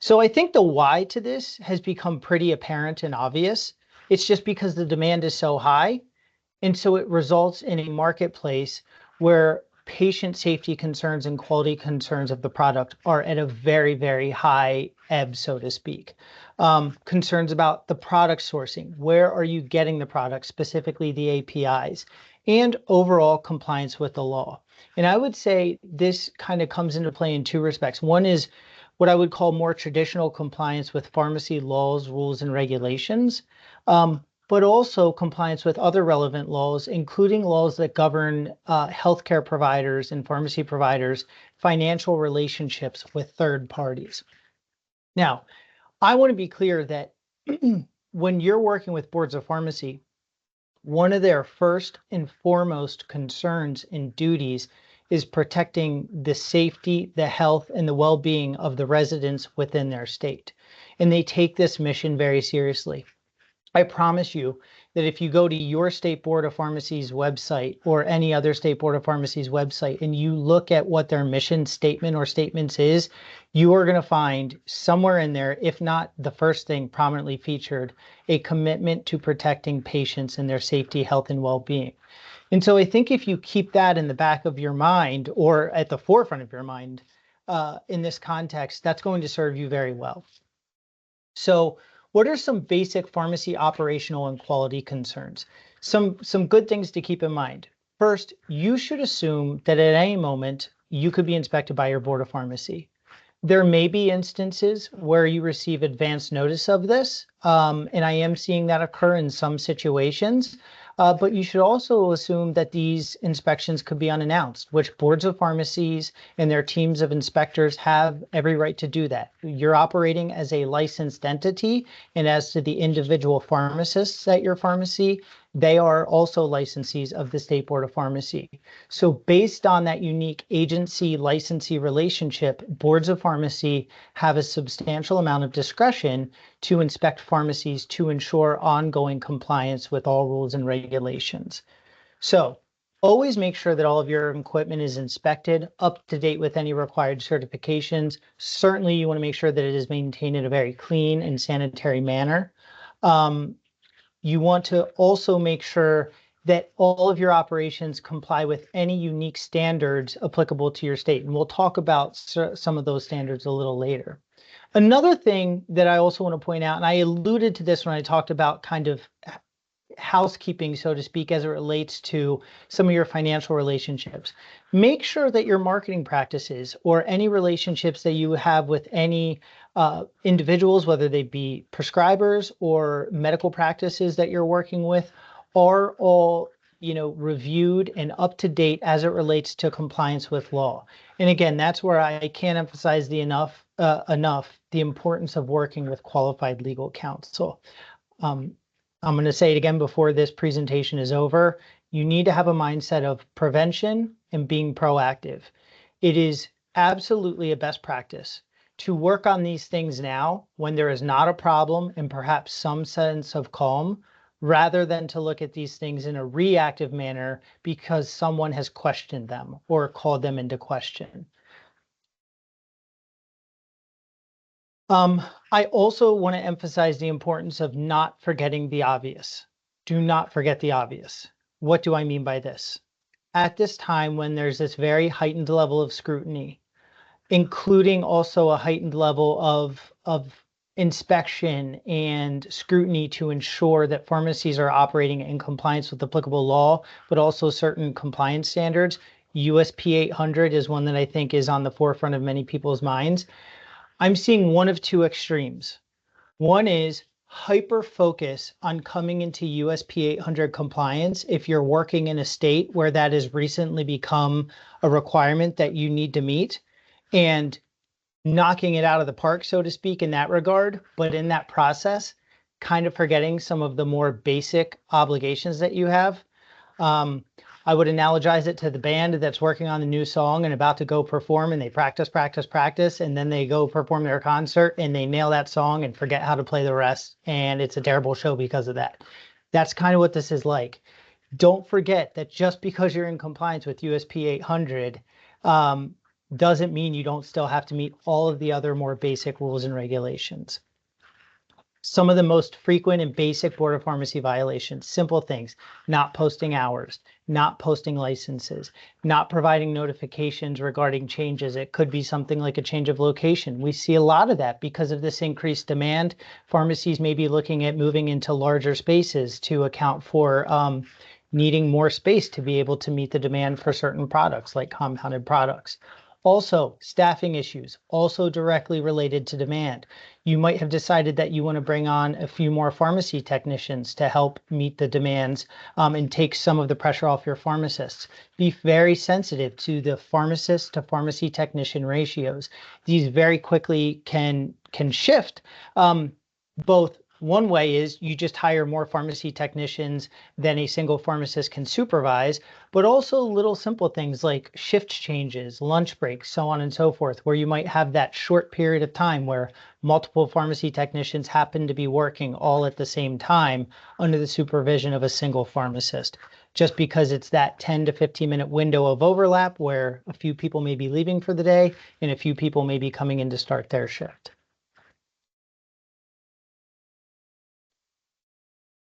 So I think the why to this has become pretty apparent and obvious. It's just because the demand is so high. And so it results in a marketplace where patient safety concerns and quality concerns of the product are at a very, very high ebb, so to speak. Concerns about the product sourcing. Where are you getting the product, specifically the APIs, and overall compliance with the law. And I would say this kind of comes into play in two respects. One is what I would call more traditional compliance with pharmacy laws, rules, and regulations, but also compliance with other relevant laws, including laws that govern healthcare providers and pharmacy providers' financial relationships with third parties. Now, I want to be clear that when you're working with boards of pharmacy, one of their first and foremost concerns and duties is protecting the safety, the health, and the well-being of the residents within their state. And they take this mission very seriously. I promise you that if you go to your state board of pharmacy's website or any other state board of pharmacy's website and you look at what their mission statement or statements is, you are going to find somewhere in there, if not the first thing prominently featured, a commitment to protecting patients and their safety, health, and well-being. And so I think if you keep that in the back of your mind or at the forefront of your mind in this context, that's going to serve you very well. So what are some basic pharmacy operational and quality concerns? Some good things to keep in mind. First, you should assume that at any moment you could be inspected by your board of pharmacy. There may be instances where you receive advance notice of this, and I am seeing that occur in some situations. But you should also assume that these inspections could be unannounced, which boards of pharmacies and their teams of inspectors have every right to do that. You're operating as a licensed entity, and as to the individual pharmacists at your pharmacy, they are also licensees of the State Board of Pharmacy. So based on that unique agency-licensee relationship, boards of pharmacy have a substantial amount of discretion to inspect pharmacies to ensure ongoing compliance with all rules and regulations. So always make sure that all of your equipment is inspected, up to date with any required certifications. Certainly you want to make sure that it is maintained in a very clean and sanitary manner. You want to also make sure that all of your operations comply with any unique standards applicable to your state. And we'll talk about some of those standards a little later. Another thing that I also want to point out, and I alluded to this when I talked about kind of housekeeping, so to speak, as it relates to some of your financial relationships. Make sure that your marketing practices or any relationships that you have with any individuals, whether they be prescribers or medical practices that you're working with, are all reviewed and up to date as it relates to compliance with law. And again, that's where I can't emphasize enough the importance of working with qualified legal counsel. I'm going to say it again before this presentation is over. You need to have a mindset of prevention and being proactive. It is absolutely a best practice to work on these things now when there is not a problem and perhaps some sense of calm, rather than to look at these things in a reactive manner because someone has questioned them or called them into question. I also want to emphasize the importance of not forgetting the obvious. Do not forget the obvious. What do I mean by this? At this time, when there's this very heightened level of scrutiny, including also a heightened level of inspection and scrutiny to ensure that pharmacies are operating in compliance with applicable law, but also certain compliance standards. USP 800 is one that I think is on the forefront of many people's minds. I'm seeing one of two extremes. One is hyper focus on coming into USP 800 compliance if you're working in a state where that has recently become a requirement that you need to meet, and knocking it out of the park, so to speak, in that regard, but in that process, kind of forgetting some of the more basic obligations that you have. I would analogize it to the band that's working on the new song and about to go perform, and they practice, and then they go perform their concert and they nail that song and forget how to play the rest, and it's a terrible show because of that. That's kind of what this is like. Don't forget that just because you're in compliance with USP 800, doesn't mean you don't still have to meet all of the other more basic rules and regulations. Some of the most frequent and basic Board of Pharmacy violations, simple things: not posting hours, not posting licenses, not providing notifications regarding changes. It could be something like a change of location. We see a lot of that because of this increased demand. Pharmacies may be looking at moving into larger spaces to account for needing more space to be able to meet the demand for certain products like compounded products. Also, staffing issues, also directly related to demand. You might have decided that you want to bring on a few more pharmacy technicians to help meet the demands and take some of the pressure off your pharmacists. Be very sensitive to the pharmacist to pharmacy technician ratios. These very quickly can shift. Both one way is you just hire more pharmacy technicians than a single pharmacist can supervise, but also little simple things like shift changes, lunch breaks, so on and so forth, where you might have that short period of time where multiple pharmacy technicians happen to be working all at the same time under the supervision of a single pharmacist. Just because it's that 10 to 15 minute window of overlap where a few people may be leaving for the day and a few people may be coming in to start their shift.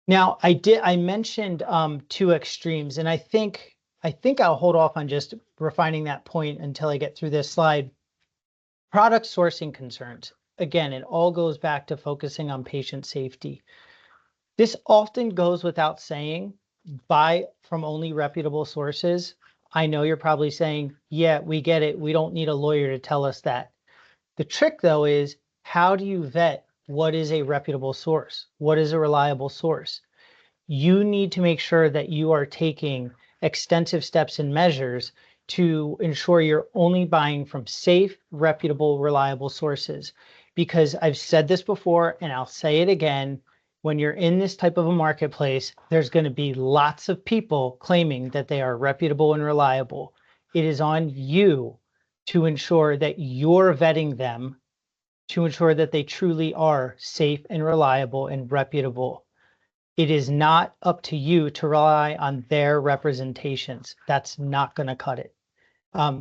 Now, I mentioned two extremes, and I think I'll hold off on just refining that point until I get through this slide. Product sourcing concerns. Again, it all goes back to focusing on patient safety. This often goes without saying. Buy from only reputable sources. I know you're probably saying, yeah, we get it. We don't need a lawyer to tell us that. The trick, though, is how do you vet what is a reputable source? What is a reliable source? You need to make sure that you are taking extensive steps and measures to ensure you're only buying from safe, reputable, reliable sources. Because I've said this before and I'll say it again, when you're in this type of a marketplace, there's going to be lots of people claiming that they are reputable and reliable. It is on you to ensure that you're vetting them to ensure that they truly are safe and reliable and reputable. It is not up to you to rely on their representations. That's not going to cut it.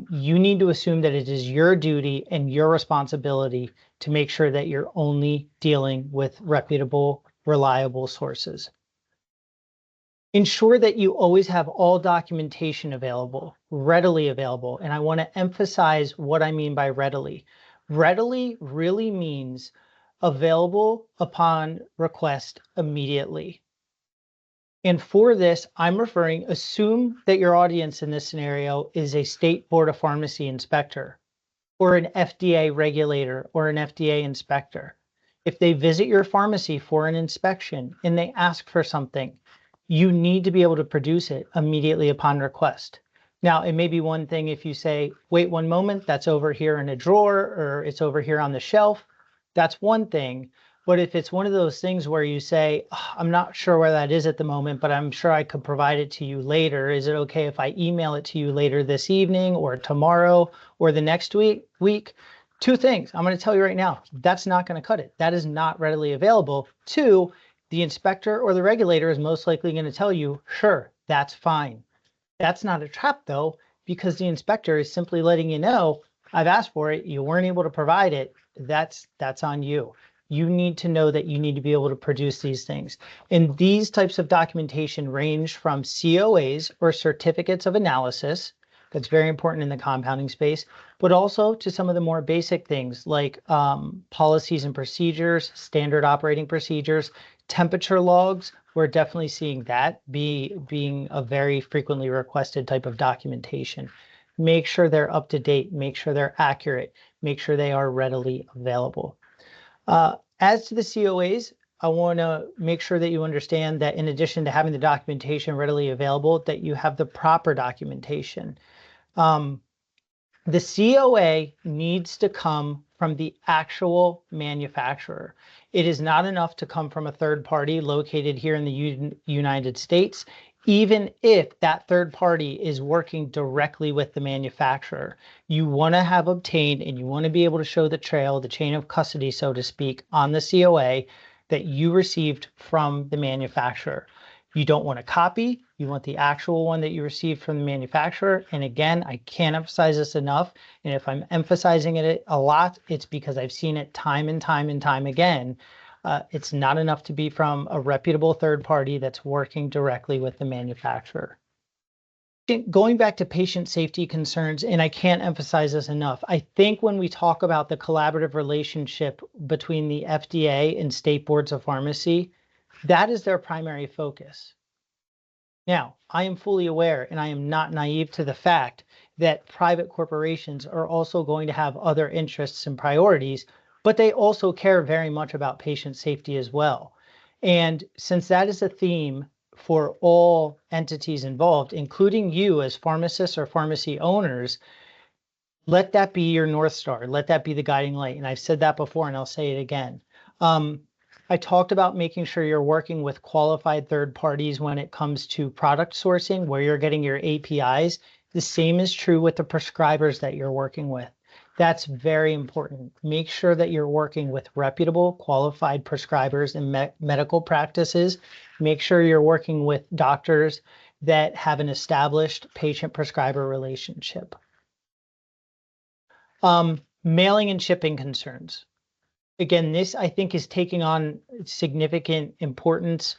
You need to assume that it is your duty and your responsibility to make sure that you're only dealing with reputable, reliable sources. Ensure that you always have all documentation available, readily available. And I want to emphasize what I mean by readily. Readily really means available upon request immediately. And for this, assume that your audience in this scenario is a state board of pharmacy inspector or an FDA regulator or an FDA inspector. If they visit your pharmacy for an inspection and they ask for something, you need to be able to produce it immediately upon request. Now, it may be one thing if you say, wait one moment, that's over here in a drawer or it's over here on the shelf. That's one thing. But if it's one of those things where you say, "Ugh, I'm not sure where that is at the moment, but I'm sure I could provide it to you later. Is it okay if I email it to you later this evening or tomorrow or the next week? Two things I'm going to tell you right now. That's not going to cut it. That is not readily available. Two, the inspector or the regulator is most likely going to tell you, sure, that's fine. That's not a trap though, because the inspector is simply letting you know, I've asked for it, you weren't able to provide it. That's on you. You need to know that you need to be able to produce these things. And these types of documentation range from COAs or certificates of analysis. That's very important in the compounding space, but also to some of the more basic things like policies and procedures, standard operating procedures, temperature logs. We're definitely seeing that being a very frequently requested type of documentation. Make sure they're up to date, make sure they're accurate, make sure they are readily available. As to the COAs, I want to make sure that you understand that in addition to having the documentation readily available, that you have the proper documentation. The COA needs to come from the actual manufacturer. It is not enough to come from a third party located here in the United States, even if that third party is working directly with the manufacturer. You want to have obtained and you want to be able to show the trail, the chain of custody, so to speak, on the COA that you received from the manufacturer. You don't want a copy. You want the actual one that you received from the manufacturer. And again, I can't emphasize this enough. And if I'm emphasizing it a lot, it's because I've seen it time and time and time again. It's not enough to be from a reputable third party that's working directly with the manufacturer. Going back to patient safety concerns, and I can't emphasize this enough, I think when we talk about the collaborative relationship between the FDA and state boards of pharmacy, that is their primary focus. Now, I am fully aware, and I am not naive to the fact that private corporations are also going to have other interests and priorities, but they also care very much about patient safety as well. And since that is a theme for all entities involved, including you as pharmacists or pharmacy owners, let that be your North Star. Let that be the guiding light. And I've said that before, and I'll say it again. I talked about making sure you're working with qualified third parties when it comes to product sourcing, where you're getting your APIs. The same is true with the prescribers that you're working with. That's very important. Make sure that you're working with reputable, qualified prescribers and medical practices. Make sure you're working with doctors that have an established patient-prescriber relationship. Mailing and shipping concerns. Again, this I think is taking on significant importance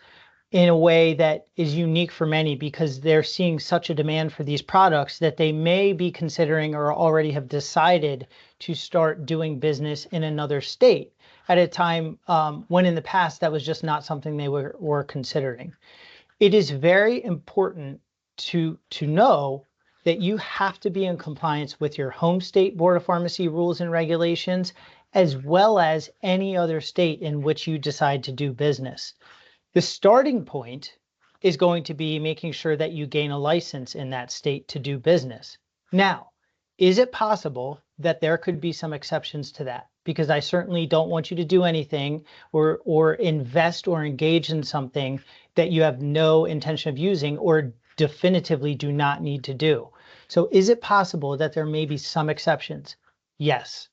in a way that is unique for many because they're seeing such a demand for these products that they may be considering or already have decided to start doing business in another state at a time when in the past that was just not something they were considering. It is very important to know that you have to be in compliance with your home state Board of Pharmacy rules and regulations, as well as any other state in which you decide to do business. The starting point is going to be making sure that you gain a license in that state to do business. Now, is it possible that there could be some exceptions to that? Because I certainly don't want you to do anything or invest or engage in something that you have no intention of using or definitively do not need to do. So is it possible that there may be some exceptions? Yes.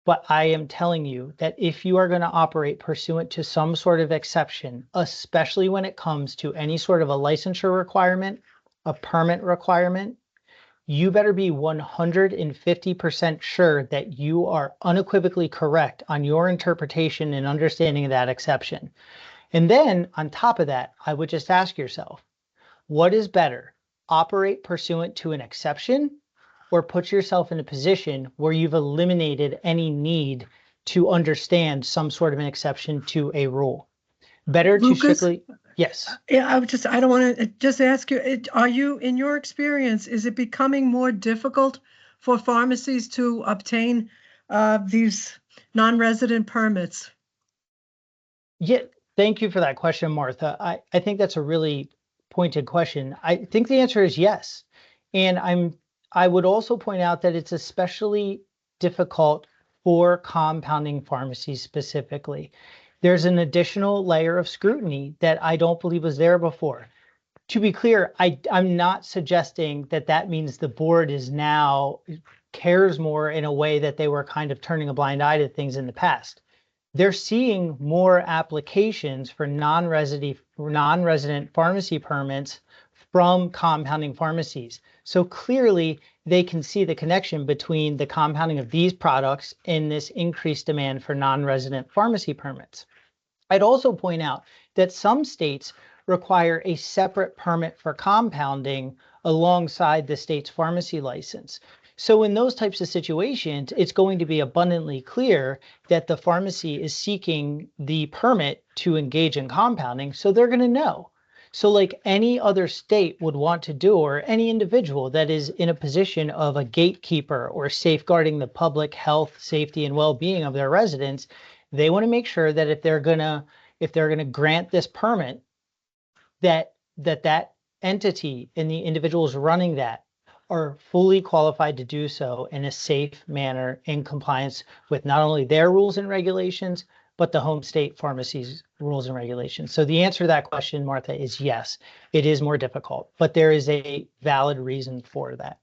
But I am telling you that if you are going to operate pursuant to some sort of exception, especially when it comes to any sort of a licensure requirement, a permit requirement, you better be 150% sure that you are unequivocally correct on your interpretation and understanding of that exception. And then on top of that, I would just ask yourself, what is better, operate pursuant to an exception or put yourself in a position where you've eliminated any need to understand some sort of an exception to a rule? Better to strictly, yes. Yeah, I don't want to just ask you, are you, in your experience, is it becoming more difficult for pharmacies to obtain these non-resident permits? Yeah, thank you for that question, Martha. I think that's a really pointed question. I think the answer is yes. And I would also point out that it's especially difficult for compounding pharmacies specifically. There's an additional layer of scrutiny that I don't believe was there before. To be clear, I'm not suggesting that that means the board is now cares more in a way that they were kind of turning a blind eye to things in the past. They're seeing more applications for non-resident pharmacy permits from compounding pharmacies. So clearly they can see the connection between the compounding of these products and this increased demand for non-resident pharmacy permits. I'd also point out that some states require a separate permit for compounding alongside the state's pharmacy license. So in those types of situations, it's going to be abundantly clear that the pharmacy is seeking the permit to engage in compounding, so they're going to know. So like any other state would want to do, or any individual that is in a position of a gatekeeper or safeguarding the public health, safety, and well-being of their residents, they want to make sure that if they're gonna grant this permit, that entity and the individuals running that are fully qualified to do so in a safe manner in compliance with not only their rules and regulations, but the home state pharmacy's rules and regulations. So the answer to that question, Martha, is yes, it is more difficult, but there is a valid reason for that.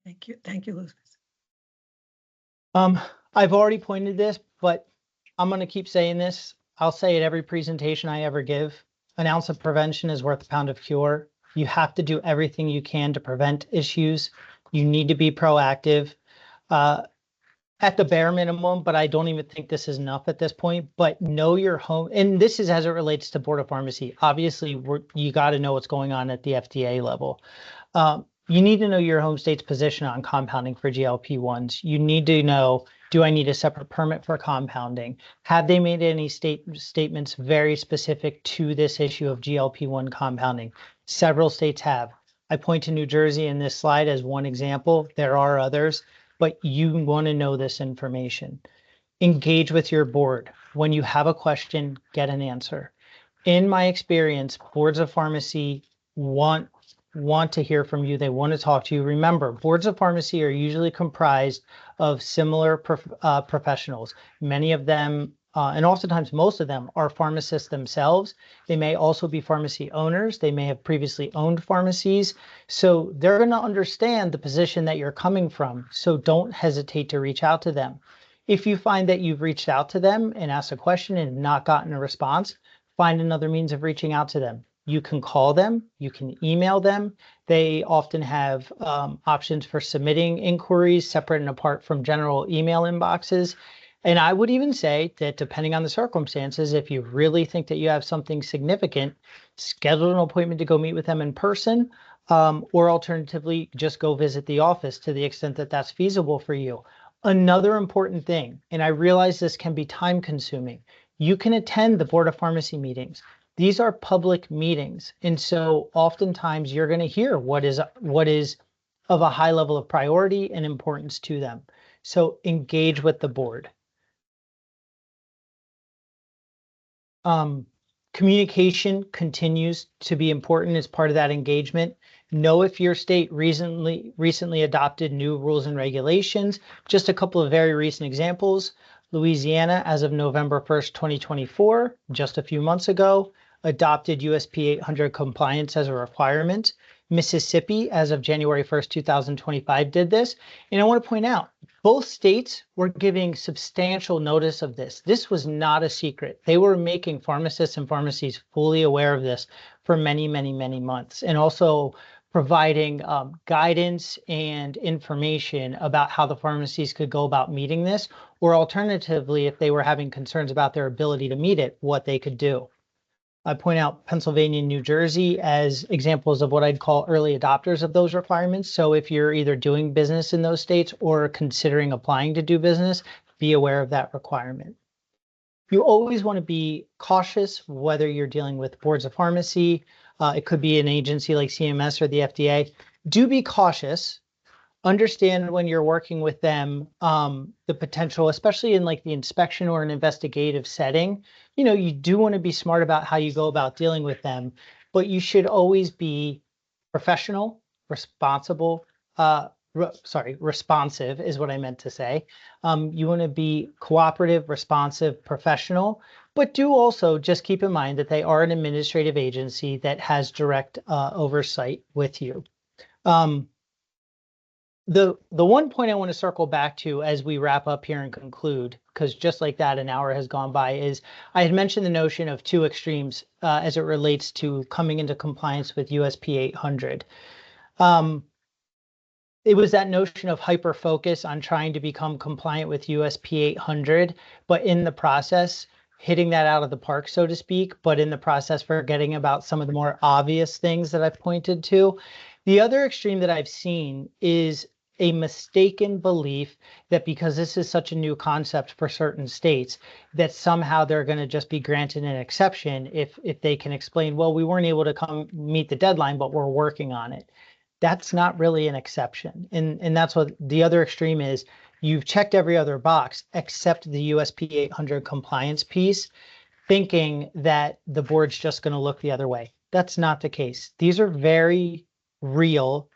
Thank you. Thank you, Lucas. I've already pointed this, but I'm going to keep saying this. I'll say it every presentation I ever give. An ounce of prevention is worth a pound of cure. You have to do everything you can to prevent issues. You need to be proactive at the bare minimum, but I don't even think this is enough at this point. But know your home, and this is as it relates to Board of Pharmacy. Obviously, you got to know what's going on at the FDA level. You need to know your home state's position on compounding for GLP-1s. You need to know, do I need a separate permit for compounding? Have they made any statements very specific to this issue of GLP-1 compounding? Several states have. I point to New Jersey in this slide as one example. There are others, but you want to know this information. Engage with your board. When you have a question, get an answer. In my experience, boards of pharmacy want to hear from you. They want to talk to you. Remember, boards of pharmacy are usually comprised of similar professionals. Many of them, and oftentimes most of them, are pharmacists themselves. They may also be pharmacy owners. They may have previously owned pharmacies. So they're going to understand the position that you're coming from. So don't hesitate to reach out to them. If you find that you've reached out to them and asked a question and not gotten a response, find another means of reaching out to them. You can call them, you can email them. They often have options for submitting inquiries separate and apart from general email inboxes. And I would even say that depending on the circumstances, if you really think that you have something significant, schedule an appointment to go meet with them in person, or alternatively, just go visit the office to the extent that that's feasible for you. Another important thing, and I realize this can be time consuming, you can attend the Board of Pharmacy meetings. These are public meetings, and so oftentimes you're going to hear what is of a high level of priority and importance to them. So engage with the board. Communication continues to be important as part of that engagement. Know if your state recently adopted new rules and regulations. Just a couple of very recent examples. Louisiana, as of November 1st, 2024, just a few months ago, adopted USP 800 compliance as a requirement. Mississippi, as of January 1st, 2025, did this. And I want to point out, both states were giving substantial notice of this. This was not a secret. They were making pharmacists and pharmacies fully aware of this for many, many, many months, and also providing guidance and information about how the pharmacies could go about meeting this, or alternatively, if they were having concerns about their ability to meet it, what they could do. I point out Pennsylvania and New Jersey as examples of what I'd call early adopters of those requirements. So if you're either doing business in those states or considering applying to do business, be aware of that requirement. You always want to be cautious whether you're dealing with boards of pharmacy. It could be an agency like CMS or the FDA. Do be cautious. Understand when you're working with them, the potential, especially in like the inspection or an investigative setting. You know, you do want to be smart about how you go about dealing with them, but you should always be professional, responsible, responsive is what I meant to say. You want to be cooperative, responsive, professional, but do also just keep in mind that they are an administrative agency that has direct oversight with you. The one point I want to circle back to as we wrap up here and conclude, because just like that, an hour has gone by, is I had mentioned the notion of two extremes as it relates to coming into compliance with USP 800. It was that notion of hyper focus on trying to become compliant with USP 800, but in the process, hitting that out of the park, so to speak, but in the process, forgetting about some of the more obvious things that I've pointed to. The other extreme that I've seen is a mistaken belief that because this is such a new concept for certain states, that somehow they're going to just be granted an exception if they can explain, well, we weren't able to come meet the deadline, but we're working on it. That's not really an exception. And that's what the other extreme is. You've checked every other box except the USP 800 compliance piece, thinking that the board's just going to look the other way. That's not the case. These are very real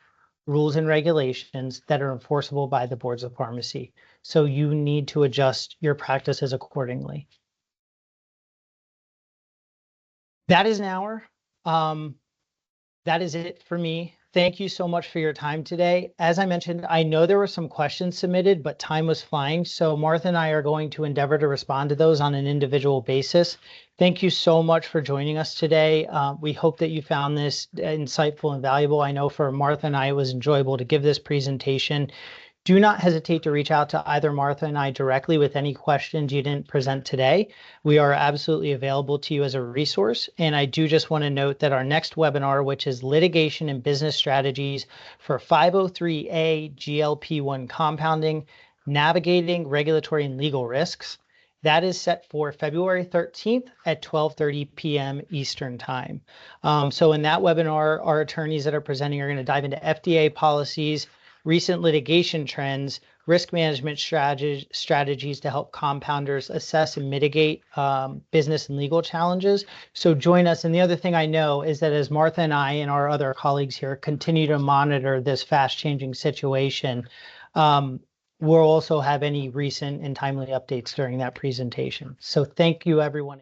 rules and regulations that are enforceable by the boards of pharmacy. So you need to adjust your practices accordingly. That is an hour. That is it for me. Thank you so much for your time today. As I mentioned, I know there were some questions submitted, but time was flying. So Martha and I are going to endeavor to respond to those on an individual basis. Thank you so much for joining us today. We hope that you found this insightful and valuable. I know for Martha and I, it was enjoyable to give this presentation. Do not hesitate to reach out to either Martha and I directly with any questions you didn't present today. We are absolutely available to you as a resource. And I do just want to note that our next webinar, which is Litigation and Business Strategies for 503A GLP-1 Compounding, Navigating Regulatory and Legal Risks, that is set for February 13th at 12:30 p.m. Eastern Time. So in that webinar, our attorneys that are presenting are going to dive into FDA policies, recent litigation trends, risk management strategies to help compounders assess and mitigate business and legal challenges. So join us. And the other thing I know is that as Martha and I and our other colleagues here continue to monitor this fast-changing situation, we'll also have any recent and timely updates during that presentation. So thank you, everyone.